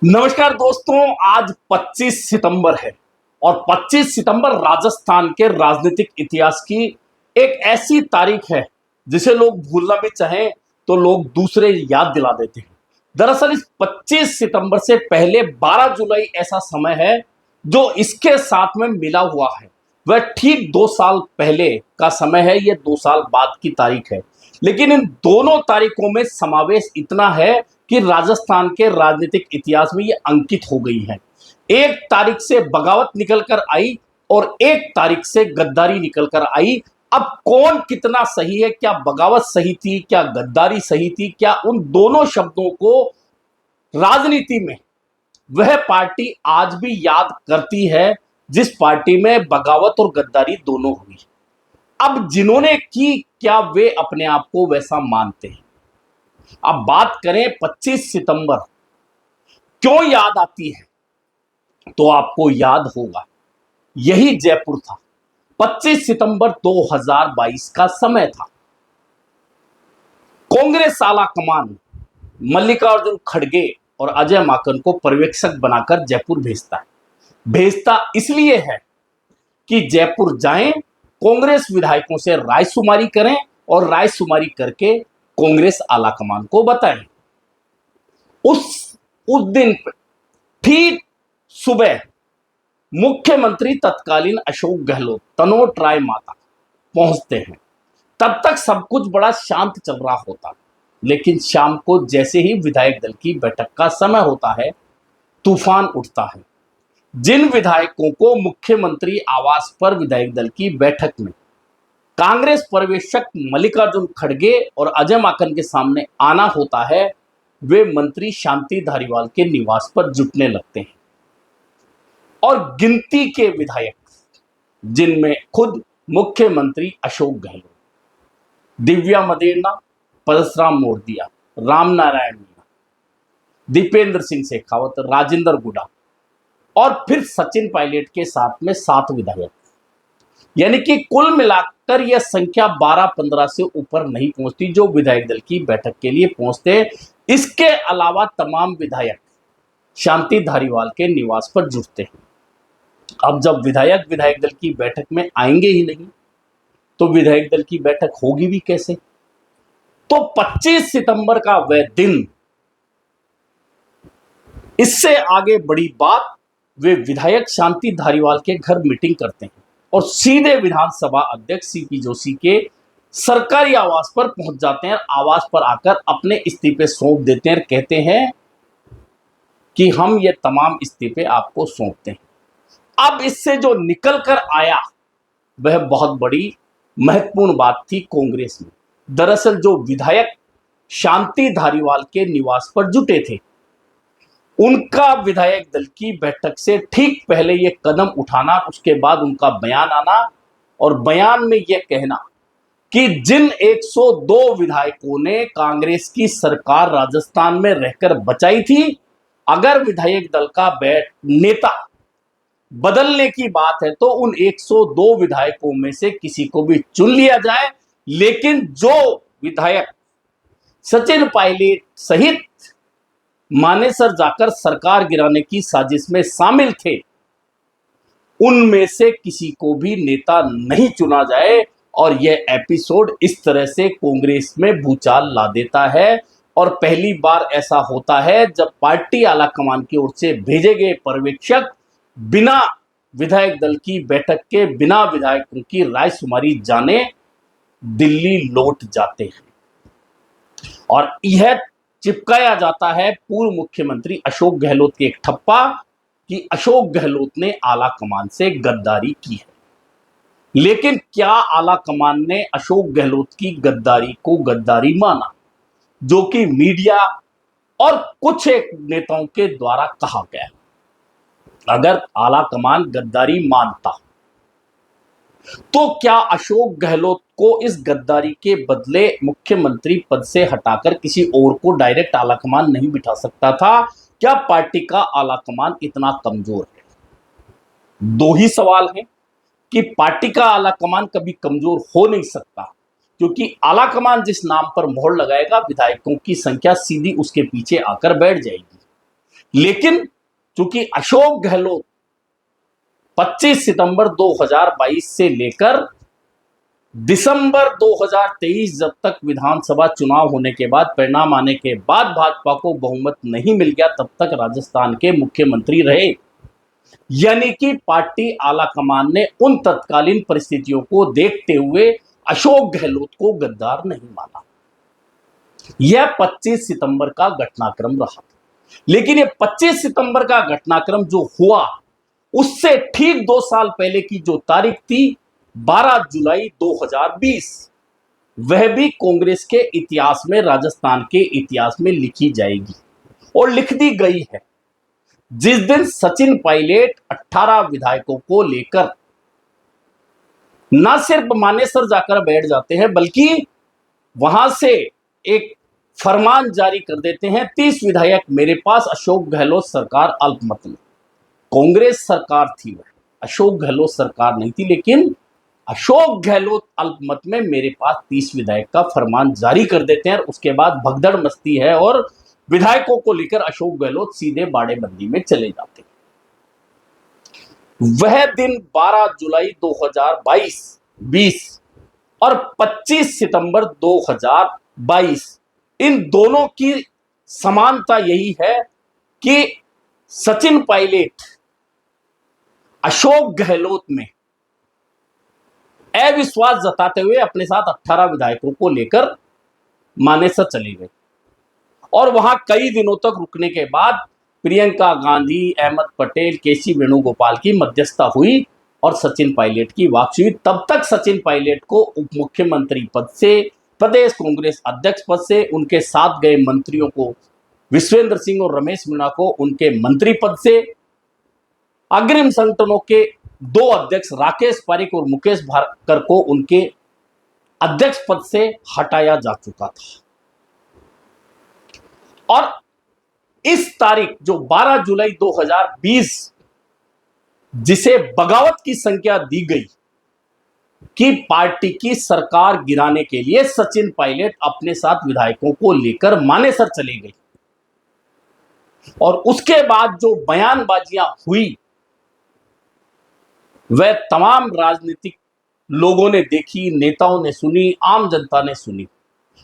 नमस्कार दोस्तों, आज 25 सितंबर है और 25 सितंबर राजस्थान के राजनीतिक इतिहास की एक ऐसी तारीख है जिसे लोग भूलना भी चाहें तो लोग दूसरे याद दिला देते हैं। दरअसल इस 25 सितंबर से पहले 12 जुलाई ऐसा समय है जो इसके साथ में मिला हुआ है। वह ठीक 2 साल पहले का समय है, यह 2 साल बाद की तारीख है। लेकिन इन दोनों तारीखों में समावेश इतना है कि राजस्थान के राजनीतिक इतिहास में ये अंकित हो गई है। एक तारीख से बगावत निकल कर आई और एक तारीख से गद्दारी निकल कर आई। अब कौन कितना सही है? क्या बगावत सही थी, क्या गद्दारी सही थी? क्या उन दोनों शब्दों को राजनीति में वह पार्टी आज भी याद करती है जिस पार्टी में बगावत और गद्दारी दोनों हुई? अब जिन्होंने की, क्या वे अपने आप को वैसा मानते हैं? अब बात करें 25 सितंबर क्यों याद आती है, तो आपको याद होगा यही जयपुर था। 25 सितंबर 2022 का समय था। कांग्रेस आला कमान मल्लिकार्जुन खड़गे और अजय माकन को पर्यवेक्षक बनाकर जयपुर भेजता इसलिए है कि जयपुर जाएं, कांग्रेस विधायकों से रायशुमारी करें और रायशुमारी करके कांग्रेस आला कमान को बताएं। उस दिन ठीक सुबह मुख्यमंत्री तत्कालीन अशोक गहलोत तनोट राय माता पहुंचते हैं। तब तक सब कुछ बड़ा शांत चल रहा होता, लेकिन शाम को जैसे ही विधायक दल की बैठक का समय होता है, तूफान उठता है। जिन विधायकों को मुख्यमंत्री आवास पर विधायक दल की बैठक में कांग्रेस पर्यवेक्षक मल्लिकार्जुन खड़गे और अजय माकन के सामने आना होता है, वे मंत्री शांति धारीवाल के निवास पर जुटने लगते हैं। और गिनती के विधायक, जिनमें खुद मुख्यमंत्री अशोक गहलोत, दिव्या मदेरणा, परसराम मोरदिया, राम नारायण मीणा, दीपेंद्र सिंह शेखावत, राजेंद्र गुडा और फिर सचिन पायलट के साथ में 7 विधायक, यानी कि कुल मिलाकर यह संख्या 12-15 से ऊपर नहीं पहुंचती जो विधायक दल की बैठक के लिए पहुंचते। इसके अलावा तमाम विधायक शांति धारीवाल के निवास पर जुटते हैं। अब जब विधायक दल की बैठक में आएंगे ही नहीं, तो विधायक दल की बैठक होगी भी कैसे? तो 25 सितंबर का वह दिन, इससे आगे बड़ी बात, वे विधायक शांति धारीवाल के घर मीटिंग करते हैं और सीधे विधानसभा अध्यक्ष सीपी जोशी के सरकारी आवास पर पहुंच जाते हैं। आवास पर आकर अपने इस्तीफे सौंप देते हैं, कहते हैं कि हम ये तमाम इस्तीफे आपको सौंपते हैं। अब इससे जो निकल कर आया वह बहुत बड़ी महत्वपूर्ण बात थी कांग्रेस में। दरअसल जो विधायक शांति धारीवाल के निवास पर जुटे थे, उनका विधायक दल की बैठक से ठीक पहले यह कदम उठाना, उसके बाद उनका बयान आना और बयान में यह कहना कि जिन 102 विधायकों ने कांग्रेस की सरकार राजस्थान में रहकर बचाई थी, अगर विधायक दल का नेता बदलने की बात है तो उन 102 विधायकों में से किसी को भी चुन लिया जाए, लेकिन जो विधायक सचिन पायलट सहित मानेसर जाकर सरकार गिराने की साजिश में शामिल थे, उनमें से किसी को भी नेता नहीं चुना जाए। और यह एपिसोड इस तरह से कांग्रेस में भूचाल ला देता है और पहली बार ऐसा होता है जब पार्टी आला कमान की ओर से भेजे गए पर्यवेक्षक बिना विधायक दल की बैठक के, बिना विधायकों की रायशुमारी जाने दिल्ली लौट जाते हैं। और यह चिपकाया जाता है पूर्व मुख्यमंत्री अशोक गहलोत के एक ठप्पा कि अशोक गहलोत ने आला कमान से गद्दारी की है। लेकिन क्या आला कमान ने अशोक गहलोत की गद्दारी को गद्दारी माना, जो कि मीडिया और कुछ एक नेताओं के द्वारा कहा गया? अगर आला कमान गद्दारी मानता, तो क्या अशोक गहलोत को इस गद्दारी के बदले मुख्यमंत्री पद से हटाकर किसी और को डायरेक्ट आला कमान नहीं बिठा सकता था? क्या पार्टी का आला कमान इतना कमजोर है? दो ही सवाल हैं कि पार्टी का आला कमान कभी कमजोर हो नहीं सकता, क्योंकि आला कमान जिस नाम पर मोहर लगाएगा, विधायकों की संख्या सीधी उसके पीछे आकर बैठ जाएगी। लेकिन चूंकि अशोक गहलोत 25 सितंबर 2022 से लेकर दिसंबर 2023 जब तक विधानसभा चुनाव होने के बाद, परिणाम आने के बाद भाजपा को बहुमत नहीं मिल गया, तब तक राजस्थान के मुख्यमंत्री रहे। यानी कि पार्टी आलाकमान ने उन तत्कालीन परिस्थितियों को देखते हुए अशोक गहलोत को गद्दार नहीं माना। यह 25 सितंबर का घटनाक्रम रहा। लेकिन यह 25 सितंबर का घटनाक्रम जो हुआ, उससे ठीक 2 साल पहले की जो तारीख थी 12 जुलाई 2020, वह भी कांग्रेस के इतिहास में, राजस्थान के इतिहास में लिखी जाएगी और लिख दी गई है। जिस दिन सचिन पायलट 18 विधायकों को लेकर न सिर्फ मानेसर जाकर बैठ जाते हैं, बल्कि वहां से एक फरमान जारी कर देते हैं, 30 विधायक मेरे पास, अशोक गहलोत सरकार अल्पमत में। कांग्रेस सरकार थी वह, अशोक गहलोत सरकार नहीं थी, लेकिन अशोक गहलोत अल्पमत में मेरे पास 30 विधायक का फरमान जारी कर देते हैं। उसके बाद भगदड़ मचती है और विधायकों को लेकर अशोक गहलोत सीधे बाड़ेबंदी में चले जाते हैं। वह दिन 12 जुलाई 2020 और 25 सितंबर 2022, इन दोनों की समानता यही है कि सचिन पायलट अशोक गहलोत में अविश्वास जताते हुए अपने साथ 18 विधायकों को लेकर मानेसर चले गए और वहां कई दिनों तक रुकने के बाद प्रियंका गांधी, अहमद पटेल, केसी वेणुगोपाल की मध्यस्थता हुई और सचिन पायलट की वापसी हुई। तब तक सचिन पायलट को उप मुख्यमंत्री पद से, प्रदेश कांग्रेस अध्यक्ष पद से, उनके साथ गए मंत्रियों को, विश्वेंद्र सिंह और रमेश मीणा को उनके मंत्री पद से, अग्रिम संगठनों के 2 अध्यक्ष राकेश पारिक और मुकेश भास्कर को उनके अध्यक्ष पद से हटाया जा चुका था। और इस तारीख जो 12 जुलाई 2020, जिसे बगावत की संख्या दी गई कि पार्टी की सरकार गिराने के लिए सचिन पायलट अपने साथ विधायकों को लेकर मानेसर चले गए, और उसके बाद जो बयानबाजियां हुई वह तमाम राजनीतिक लोगों ने देखी, नेताओं ने सुनी, आम जनता ने सुनी,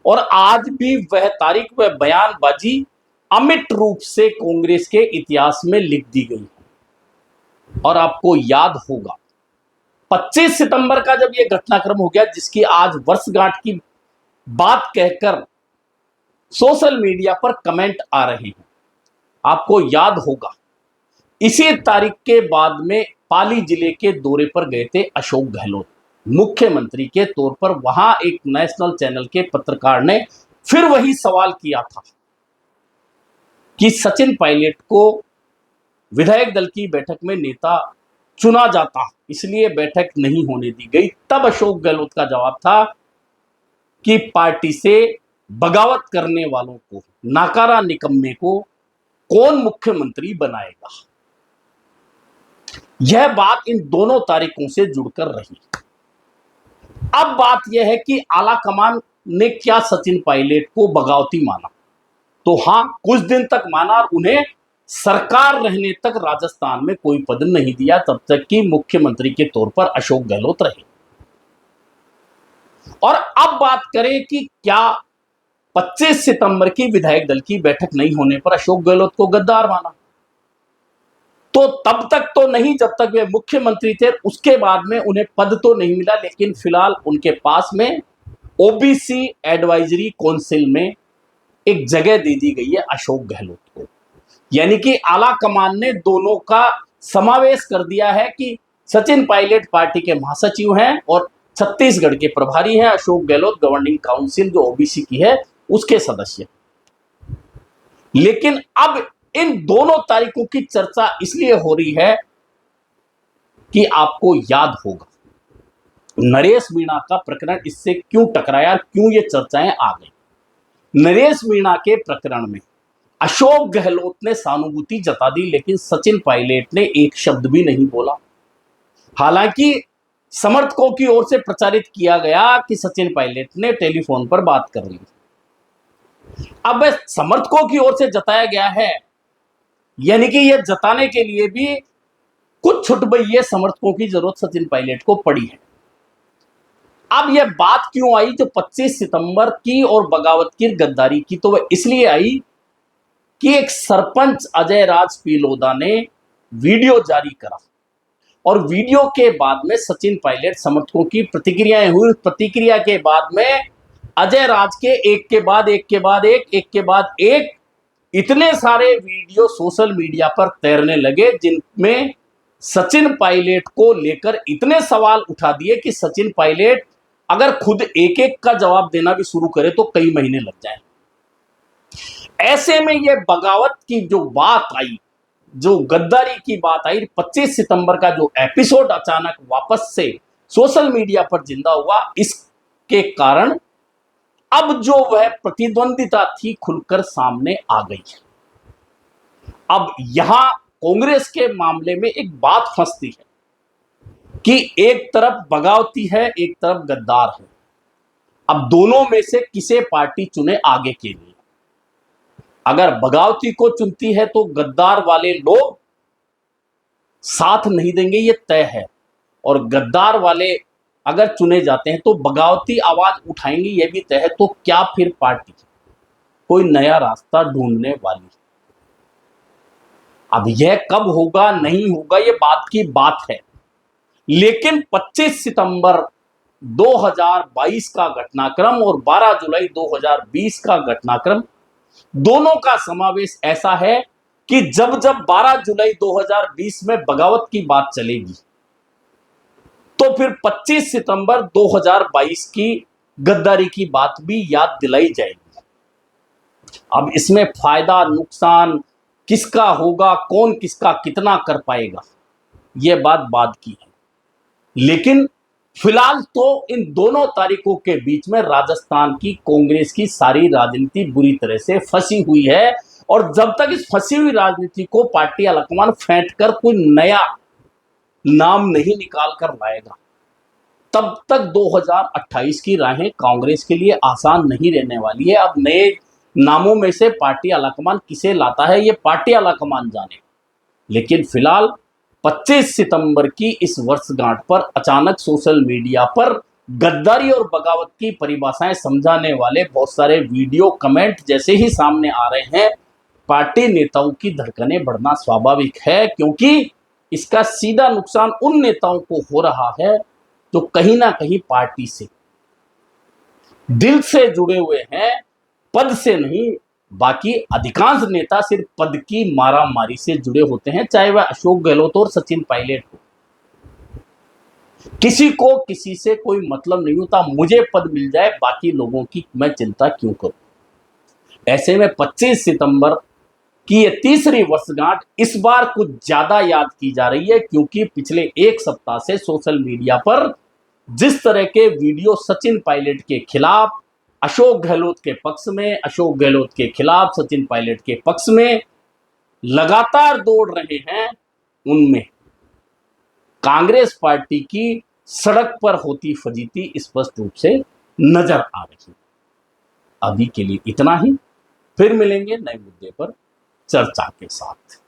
और आज भी वह तारीख, वह बयानबाजी अमिट रूप से कांग्रेस के इतिहास में लिख दी गई है। और आपको याद होगा 25 सितंबर का जब यह घटनाक्रम हो गया, जिसकी आज वर्षगांठ की बात कहकर सोशल मीडिया पर कमेंट आ रहे हैं, आपको याद होगा इसी तारीख के बाद में पाली जिले के दौरे पर गए थे अशोक गहलोत मुख्यमंत्री के तौर पर। वहां एक नेशनल चैनल के पत्रकार ने फिर वही सवाल किया था कि सचिन पायलट को विधायक दल की बैठक में नेता चुना जाता, इसलिए बैठक नहीं होने दी गई। तब अशोक गहलोत का जवाब था कि पार्टी से बगावत करने वालों को, नाकारा निकम्मे को कौन मुख्यमंत्री बनाएगा। यह बात इन दोनों तारीखों से जुड़कर रही। अब बात यह है कि आला कमान ने क्या सचिन पायलट को बगावती माना? तो हां, कुछ दिन तक माना और उन्हें सरकार रहने तक राजस्थान में कोई पद नहीं दिया, तब तक कि मुख्यमंत्री के तौर पर अशोक गहलोत रहे। और अब बात करें कि क्या 25 सितंबर की विधायक दल की बैठक नहीं होने पर अशोक गहलोत को गद्दार माना? तो तब तक तो नहीं जब तक वे मुख्यमंत्री थे, उसके बाद में उन्हें पद तो नहीं मिला, लेकिन फिलहाल उनके पास में ओबीसी एडवाइजरी काउंसिल में एक जगह दे दी गई है अशोक गहलोत को। यानी कि आला कमान ने दोनों का समावेश कर दिया है कि सचिन पायलट पार्टी के महासचिव हैं और छत्तीसगढ़ के प्रभारी हैं, अशोक गहलोत गवर्निंग काउंसिल जो ओबीसी की है उसके सदस्य। लेकिन अब इन दोनों तारीखों की चर्चा इसलिए हो रही है कि आपको याद होगा नरेश मीणा का प्रकरण इससे क्यों टकराया, क्यों ये चर्चाएं आ गई। नरेश मीणा के प्रकरण में अशोक गहलोत ने सहानुभूति जता दी, लेकिन सचिन पायलट ने एक शब्द भी नहीं बोला। हालांकि समर्थकों की ओर से प्रचारित किया गया कि सचिन पायलट ने टेलीफोन पर बात कर ली। अब समर्थकों की ओर से जताया गया है यानी कि यह जताने के लिए भी कुछ छुटभइये समर्थकों की जरूरत सचिन पायलट को पड़ी है। अब यह बात क्यों आई जो 25 सितंबर की और बगावत की गद्दारी की, तो वह इसलिए आई कि एक सरपंच अजय राज पीलोदा ने वीडियो जारी करा और वीडियो के बाद में सचिन पायलट समर्थकों की प्रतिक्रियाएं हुई। प्रतिक्रिया के बाद में अजय राज के एक के बाद एक के बाद एक के बाद एक इतने सारे वीडियो सोशल मीडिया पर तैरने लगे जिनमें सचिन पायलट को लेकर इतने सवाल उठा दिए कि सचिन पायलट अगर खुद एक एक का जवाब देना भी शुरू करे तो कई महीने लग जाए। ऐसे में यह बगावत की जो बात आई, जो गद्दारी की बात आई, 25 सितंबर का जो एपिसोड अचानक वापस से सोशल मीडिया पर जिंदा हुआ, इसके कारण अब जो वह प्रतिद्वंदिता थी खुलकर सामने आ गई है। अब यहां कांग्रेस के मामले में एक बात फंसती है कि एक तरफ बगावती है, एक तरफ गद्दार है। अब दोनों में से किसे पार्टी चुने आगे के लिए? अगर बगावती को चुनती है तो गद्दार वाले लोग साथ नहीं देंगे, ये तय है। और गद्दार वाले अगर चुने जाते हैं तो बगावती आवाज उठाएंगे, ये भी तय है। तो क्या फिर पार्टी कोई नया रास्ता ढूंढने वाली है? अब यह कब होगा नहीं होगा ये बात की बात है, लेकिन 25 सितंबर 2022 का घटनाक्रम और 12 जुलाई 2020 का घटनाक्रम दोनों का समावेश ऐसा है कि जब जब 12 जुलाई 2020 में बगावत की बात चलेगी तो फिर 25 सितंबर 2022 की गद्दारी की बात भी याद दिलाई जाएगी। अब इसमें फायदा नुकसान किसका होगा, कौन किसका कितना कर पाएगा, यह बात बाद की है। लेकिन फिलहाल तो इन दोनों तारीखों के बीच में राजस्थान की कांग्रेस की सारी राजनीति बुरी तरह से फंसी हुई है। और जब तक इस फंसी हुई राजनीति को पार्टी आलाकमान फेंट कर कोई नया नाम नहीं निकाल कर लाएगा, तब तक 2028 की राहें कांग्रेस के लिए आसान नहीं रहने वाली है। अब नए नामों में से पार्टी आलाकमान किसे लाता है ये पार्टी आलाकमान जाने, लेकिन फिलहाल 25 सितंबर की इस वर्षगांठ पर अचानक सोशल मीडिया पर गद्दारी और बगावत की परिभाषाएं समझाने वाले बहुत सारे वीडियो कमेंट जैसे ही सामने आ रहे हैं, पार्टी नेताओं की धड़कनें बढ़ना स्वाभाविक है, क्योंकि इसका सीधा नुकसान उन नेताओं को हो रहा है जो कहीं ना कहीं पार्टी से दिल से जुड़े हुए हैं, पद से नहीं। बाकी अधिकांश नेता सिर्फ पद की मारामारी से जुड़े होते हैं, चाहे वह अशोक गहलोत और सचिन पायलट हो। किसी को किसी से कोई मतलब नहीं होता, मुझे पद मिल जाए, बाकी लोगों की मैं चिंता क्यों करूं। ऐसे में 25 सितंबर की ये तीसरी वर्षगांठ इस बार कुछ ज्यादा याद की जा रही है, क्योंकि पिछले एक सप्ताह से सोशल मीडिया पर जिस तरह के वीडियो सचिन पायलट के खिलाफ, अशोक गहलोत के पक्ष में, अशोक गहलोत के खिलाफ सचिन पायलट के पक्ष में लगातार दौड़ रहे हैं, उनमें कांग्रेस पार्टी की सड़क पर होती फजीती स्पष्ट रूप से नजर आ रही है। अभी के लिए इतना ही, फिर मिलेंगे नए मुद्दे पर चर्चा के साथ।